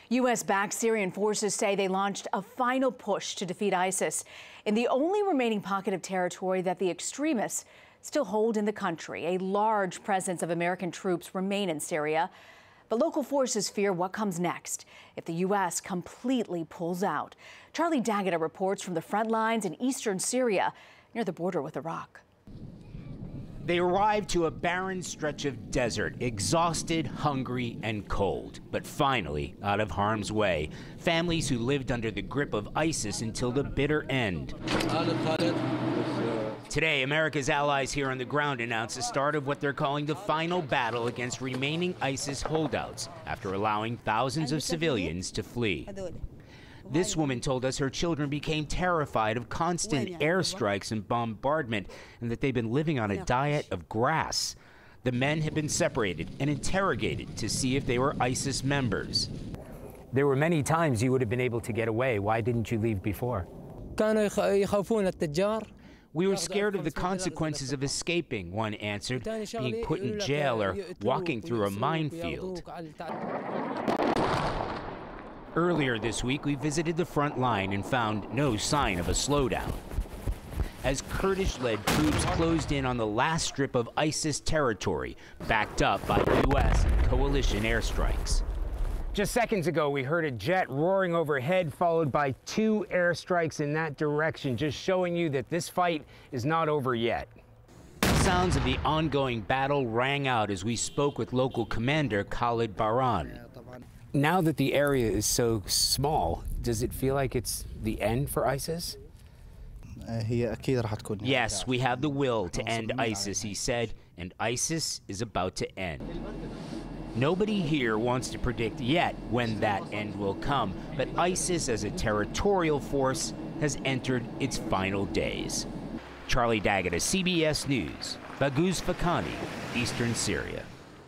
U.S.-backed Syrian forces say they launched a final push to defeat ISIS in the only remaining pocket of territory that the extremists still hold in the country. A large presence of American troops remain in Syria, but local forces fear what comes next if the U.S. completely pulls out. Charlie Daggett reports from the front lines in eastern Syria near the border with Iraq. They arrived to a barren stretch of desert, exhausted, hungry, and cold, but finally out of harm's way. Families who lived under the grip of ISIS until the bitter end. Today, America's allies here on the ground announced the start of what they're calling the final battle against remaining ISIS holdouts after allowing thousands of civilians to flee. This woman told us her children became terrified of constant airstrikes and bombardment, and that they've been living on a diet of grass. The men have been separated and interrogated to see if they were ISIS members. There were many times you would have been able to get away. Why didn't you leave before? We were scared of the consequences of escaping, one answered, being put in jail or walking through a minefield. Earlier this week, we visited the front line and found no sign of a slowdown. As Kurdish-led troops closed in on the last strip of ISIS territory, backed up by U.S. and coalition airstrikes. Just seconds ago, we heard a jet roaring overhead, followed by 2 airstrikes in that direction, just showing you that this fight is not over yet. Sounds of the ongoing battle rang out as we spoke with local commander Khalid Bahran. Now that the area is so small, does it feel like it's the end for ISIS? Yes, we have the will to end ISIS, he said, and ISIS is about to end. Nobody here wants to predict yet when that end will come, but ISIS as a territorial force has entered its final days. Charlie Daggett, CBS News, Baghouz Fakhani, Eastern Syria.